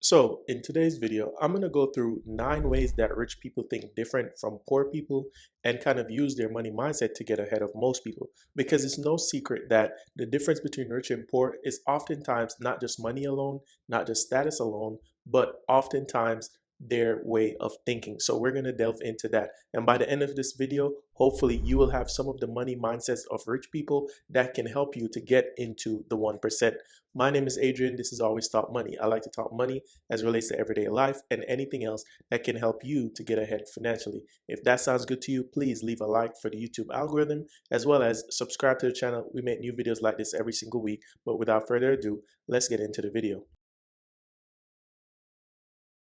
So, in today's video, I'm going to go through 9 ways that rich people think different from poor people and kind of use their money mindset to get ahead of most people. Because it's no secret that the difference between rich and poor is oftentimes not just money alone, not just status alone, but oftentimes their way of thinking. So, we're going to delve into that. And by the end of this video, hopefully, you will have some of the money mindsets of rich people that can help you to get into the 1%. My name is Adrian. This is Always Talk Money. I like to talk money as it relates to everyday life and anything else that can help you to get ahead financially. If that sounds good to you, please leave a like for the YouTube algorithm, as well as subscribe to the channel. We make new videos like this every single week. But without further ado, let's get into the video.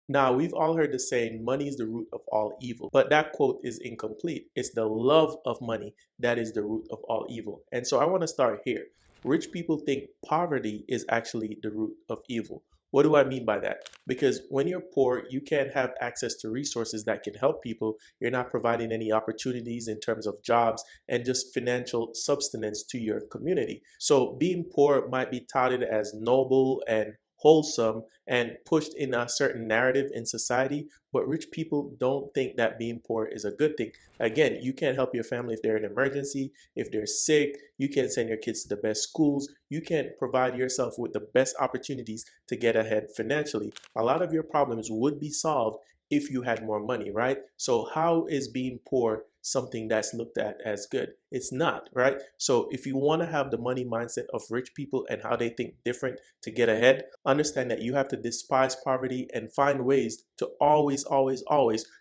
Now, we've all heard the saying, money is the root of all evil, but that quote is incomplete. It's the love of money that is the root of all evil. And so I want to start here. Rich people think poverty is actually the root of evil. What do I mean by that? Because when you're poor, you can't have access to resources that can help people. You're not providing any opportunities in terms of jobs and just financial subsistence to your community. So being poor might be touted as noble and wholesome and pushed in a certain narrative in society, but rich people don't think that being poor is a good thing. Again, you can't help your family if they're in an emergency, if they're sick, you can't send your kids to the best schools, you can't provide yourself with the best opportunities to get ahead financially. A lot of your problems would be solved if you had more money, right? So how is being poor something that's looked at as good? It's not, right? So if you want to have the money mindset of rich people and how they think different to get ahead, understand that you have to despise poverty and find ways to always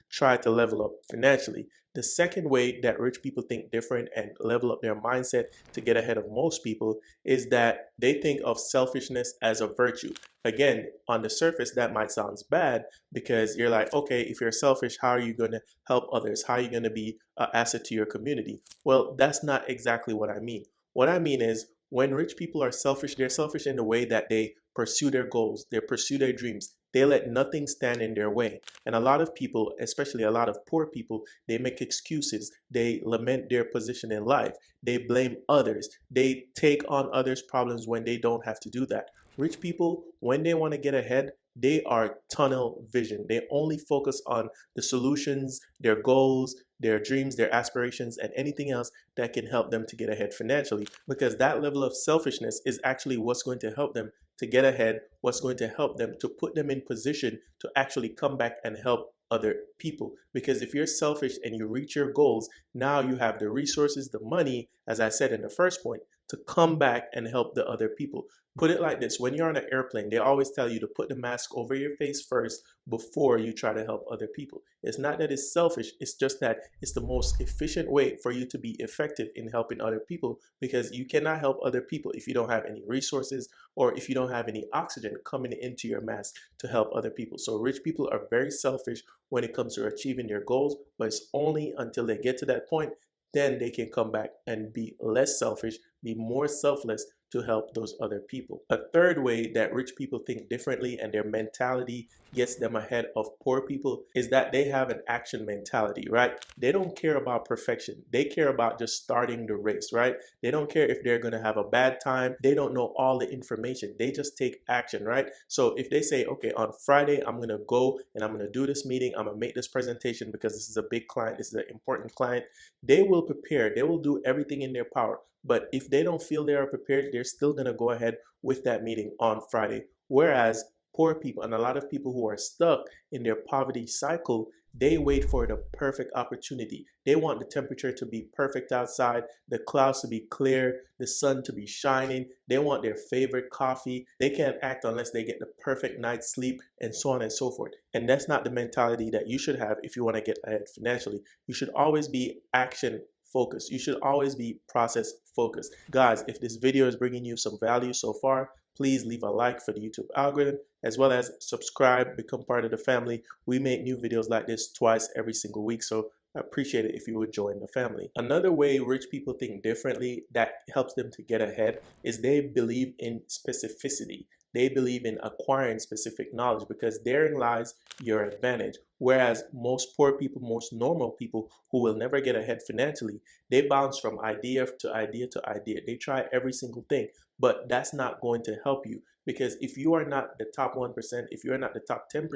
try to level up financially. The second way that rich people think different and level up their mindset to get ahead of most people is that they think of selfishness as a virtue. Again, on the surface, that might sound bad because you're like, okay, if you're selfish, how are you going to help others? How are you going to be an asset to your community? Well, that's not exactly what I mean. What I mean is when rich people are selfish, they're selfish in the way that they pursue their goals, they pursue their dreams. They let nothing stand in their way. And a lot of people, especially a lot of poor people, they make excuses. They lament their position in life. They blame others. They take on others' problems when they don't have to do that. Rich people, when they want to get ahead, they are tunnel vision. They only focus on the solutions, their goals, their dreams, their aspirations, and anything else that can help them to get ahead financially. Because that level of selfishness is actually what's going to help them to get ahead, what's going to help them to put them in position to actually come back and help other people. Because if you're selfish and you reach your goals, now you have the resources, the money, as I said in the first point, to come back and help the other people. Put it like this: when you're on an airplane, they always tell you to put the mask over your face first before you try to help other people. It's not that it's selfish, it's just that it's the most efficient way for you to be effective in helping other people, because you cannot help other people if you don't have any resources or if you don't have any oxygen coming into your mask to help other people. So rich people are very selfish when it comes to achieving their goals, but it's only until they get to that point then they can come back and be less selfish, be more selfless to help those other people. A third way that rich people think differently and their mentality gets them ahead of poor people is that they have an action mentality, right? They don't care about perfection. They care about just starting the race, right? They don't care if they're going to have a bad time. They don't know all the information. They just take action, right? So if they say, okay, on Friday, I'm going to go and I'm going to do this meeting, I'm going to make this presentation because this is a big client, this is an important client, they will prepare. They will do everything in their power. But if they don't feel they are prepared, they're still going to go ahead with that meeting on Friday. Whereas poor people and a lot of people who are stuck in their poverty cycle, they wait for the perfect opportunity. They want the temperature to be perfect outside, the clouds to be clear, the sun to be shining. They want their favorite coffee. They can't act unless they get the perfect night's sleep, and so on and so forth. And that's not the mentality that you should have if you want to get ahead financially. You should always be action focused. You should always be process focused. Guys, if this video is bringing you some value so far, please leave a like for the YouTube algorithm, as well as subscribe, become part of the family. We make new videos like this twice every single week, so I appreciate it if you would join the family. Another way rich people think differently that helps them to get ahead is they believe in specificity. They believe in acquiring specific knowledge because therein lies your advantage. Whereas most poor people, most normal people who will never get ahead financially, they bounce from idea to idea to idea. They try every single thing, but that's not going to help you. Because if you are not the top 1%, if you are not the top 10%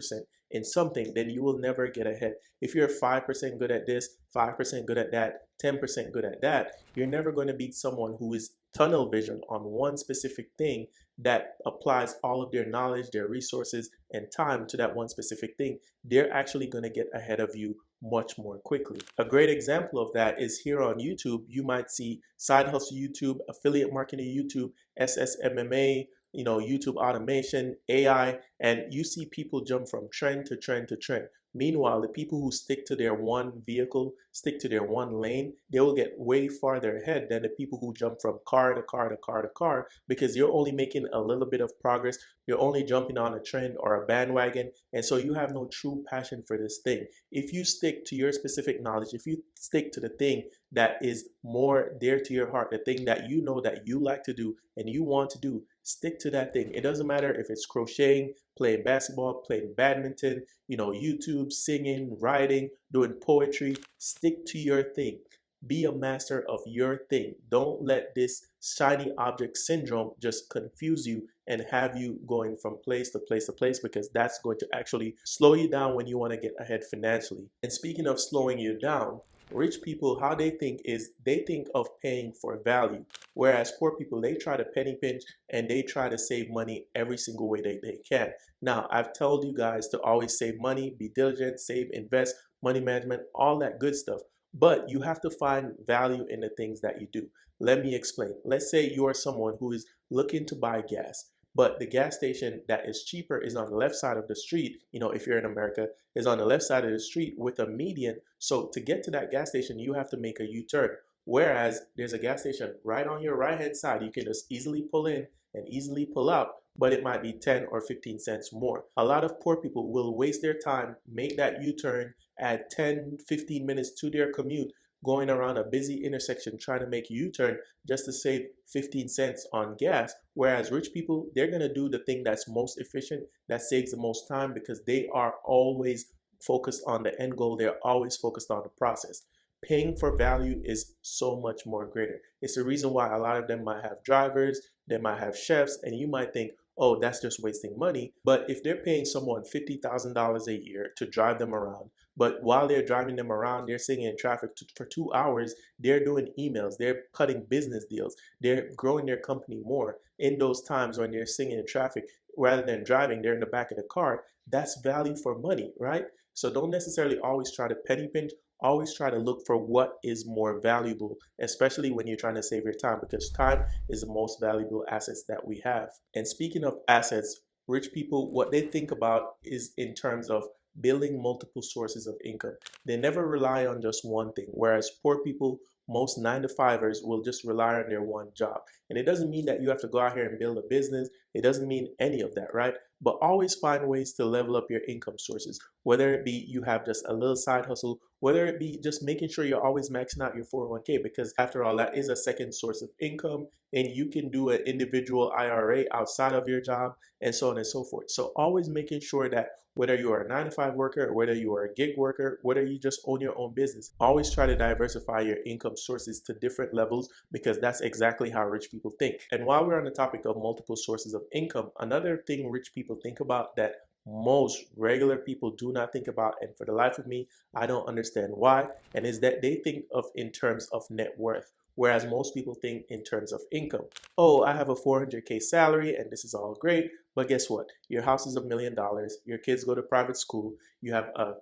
in something, then you will never get ahead. If you're 5% good at this, 5% good at that, 10% good at that, you're never going to beat someone who is tunnel vision on one specific thing that applies all of their knowledge, their resources, and time to that one specific thing. They're actually going to get ahead of you much more quickly. A great example of that is here on YouTube. You might see side hustle YouTube, affiliate marketing YouTube, SSMMA, YouTube automation, AI, and you see people jump from trend to trend to trend. Meanwhile, the people who stick to their one vehicle, stick to their one lane, they will get way farther ahead than the people who jump from car to car to car to car, because you're only making a little bit of progress. You're only jumping on a trend or a bandwagon, and so you have no true passion for this thing. If you stick to your specific knowledge, if you stick to the thing that is more dear to your heart, the thing that you know that you like to do and you want to do, stick to that thing. It doesn't matter if it's crocheting, playing basketball, playing badminton, YouTube, singing, writing, doing poetry. Stick to your thing. Be a master of your thing. Don't let this shiny object syndrome just confuse you and have you going from place to place to place, because that's going to actually slow you down when you want to get ahead financially. And speaking of slowing you down, rich people, how they think is they think of paying for value, whereas poor people, they try to penny pinch and they try to save money every single way they can. Now, I've told you guys to always save money, be diligent, save, invest, money management, all that good stuff. But you have to find value in the things that you do. Let me explain. Let's say you are someone who is looking to buy gas, but the gas station that is cheaper is on the left side of the street. If you're in America, is on the left side of the street with a median. So to get to that gas station, you have to make a U-turn. Whereas there's a gas station right on your right hand side. You can just easily pull in and easily pull out, but it might be 10 or 15 cents more. A lot of poor people will waste their time, make that U-turn, add 10, 15 minutes to their commute, going around a busy intersection trying to make a U-turn just to save 15 cents on gas. Whereas rich people, they're going to do the thing that's most efficient, that saves the most time, because they are always focused on the end goal. They're always focused on the process. Paying for value is so much more greater. It's the reason why a lot of them might have drivers, they might have chefs, and you might think, oh, that's just wasting money. But if they're paying someone $50,000 a year to drive them around, but while they're driving them around, they're sitting in traffic for 2 hours, they're doing emails, they're cutting business deals, they're growing their company more in those times when they're sitting in traffic. Rather than driving, they're in the back of the car. That's value for money, right? So don't necessarily always try to penny pinch. Always try to look for what is more valuable, especially when you're trying to save your time, because time is the most valuable assets that we have. And speaking of assets, rich people, what they think about is in terms of building multiple sources of income. They never rely on just one thing, whereas poor people, most 9-to-5ers, will just rely on their one job. And it doesn't mean that you have to go out here and build a business. It doesn't mean any of that, right? But always find ways to level up your income sources, whether it be you have just a little side hustle, whether it be just making sure you're always maxing out your 401k, because after all, that is a second source of income, and you can do an individual IRA outside of your job, and so on and so forth. So always making sure that whether you are a 9-to-5 worker, or whether you are a gig worker, whether you just own your own business, always try to diversify your income sources to different levels, because that's exactly how rich people think. And while we're on the topic of multiple sources of income, another thing rich people think about that most regular people do not think about, and for the life of me, I don't understand why, and is that they think of in terms of net worth, whereas most people think in terms of income. Oh, I have a 400K salary and this is all great, but guess what? Your house is $1 million, your kids go to private school, you have a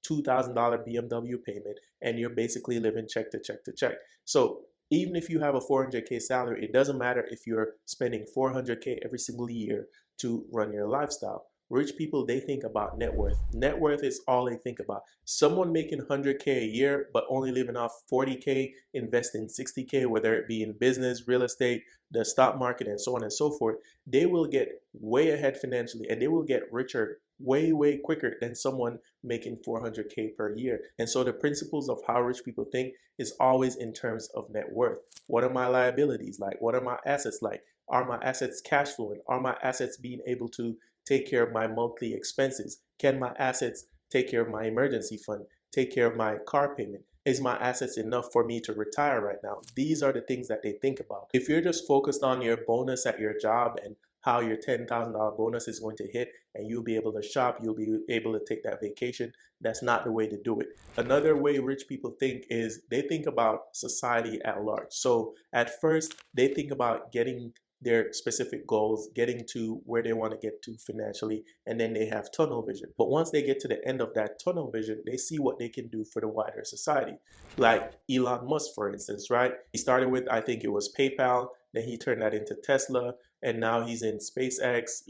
$2,000 BMW payment, and you're basically living check to check to check. So even if you have a 400K salary, it doesn't matter if you're spending 400K every single year to run your lifestyle. Rich people, they think about net worth. Net worth is all they think about. Someone making 100K a year but only living off 40K, investing 60K, whether it be in business, real estate, the stock market, and so on and so forth, they will get way ahead financially, and they will get richer way, way quicker than someone making 400K per year. And so the principles of how rich people think is always in terms of net worth. What are my liabilities like? What are my assets like? Are my assets cash flowing? Are my assets being able to take care of my monthly expenses? Can my assets take care of my emergency fund? Take care of my car payment? Is my assets enough for me to retire right now? These are the things that they think about. If you're just focused on your bonus at your job and how your $10,000 bonus is going to hit and you'll be able to shop, you'll be able to take that vacation. That's not the way to do it. Another way rich people think is they think about society at large. So at first, they think about getting their specific goals, getting to where they want to get to financially, and then they have tunnel vision. But once they get to the end of that tunnel vision, they see what they can do for the wider society. Like Elon Musk, for instance, right? He started with, I think it was PayPal, then he turned that into Tesla, and now he's in SpaceX,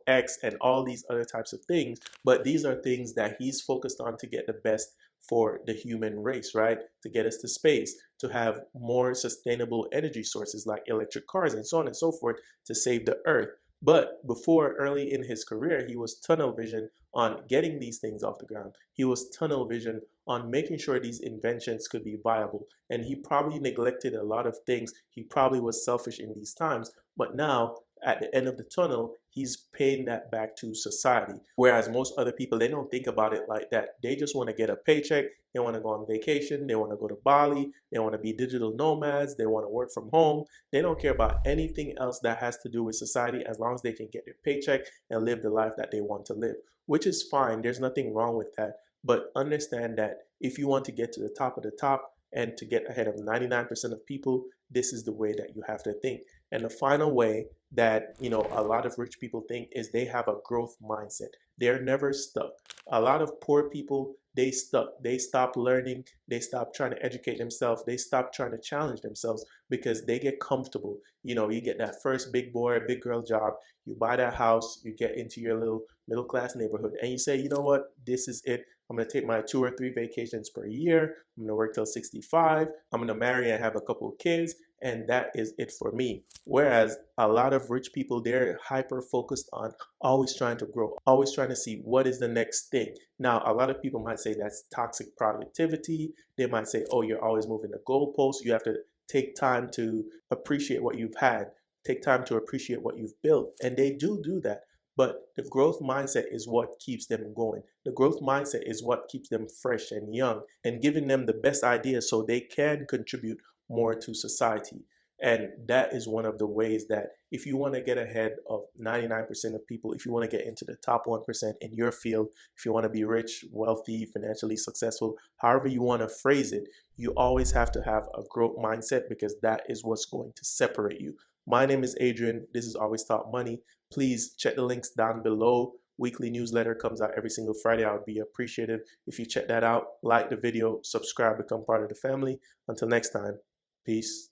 X, and all these other types of things. But these are things that he's focused on to get the best for the human race, right? To get us to space, to have more sustainable energy sources like electric cars and so on and so forth to save the earth. But before, early in his career, he was tunnel vision on getting these things off the ground. He was tunnel vision on making sure these inventions could be viable. And he probably neglected a lot of things. He probably was selfish in these times. But now, at the end of the tunnel, he's paying that back to society. Whereas most other people, they don't think about it like that. They just want to get a paycheck. They want to go on vacation. They want to go to Bali. They want to be digital nomads. They want to work from home. They don't care about anything else that has to do with society as long as they can get their paycheck and live the life that they want to live, which is fine. There's nothing wrong with that. But understand that if you want to get to the top of the top and to get ahead of 99% of people, this is the way that you have to think. And the final way that a lot of rich people think is they have a growth mindset. They're never stuck. A lot of poor people, they stuck. They stop learning. They stop trying to educate themselves. They stop trying to challenge themselves because they get comfortable. You get that first big boy, big girl job. You buy that house. You get into your little middle class neighborhood, and you say, you know what, this is it. I'm going to take my 2 or 3 vacations per year. I'm going to work till 65. I'm going to marry and have a couple of kids. And that is it for me. Whereas a lot of rich people, they're hyper focused on always trying to grow, always trying to see what is the next thing. Now, a lot of people might say that's toxic productivity. They might say, oh, you're always moving the goalposts. You have to take time to appreciate what you've had, take time to appreciate what you've built. And they do that. But the growth mindset is what keeps them going. The growth mindset is what keeps them fresh and young and giving them the best ideas so they can contribute more to society. And that is one of the ways that if you want to get ahead of 99% of people, if you want to get into the top 1% in your field, if you want to be rich, wealthy, financially successful, however you want to phrase it, you always have to have a growth mindset because that is what's going to separate you. My name is Adrian. This is Always Talk Money. Please check the links down below. Weekly newsletter comes out every single Friday. I would be appreciative if you check that out. Like the video, subscribe, become part of the family. Until next time, peace.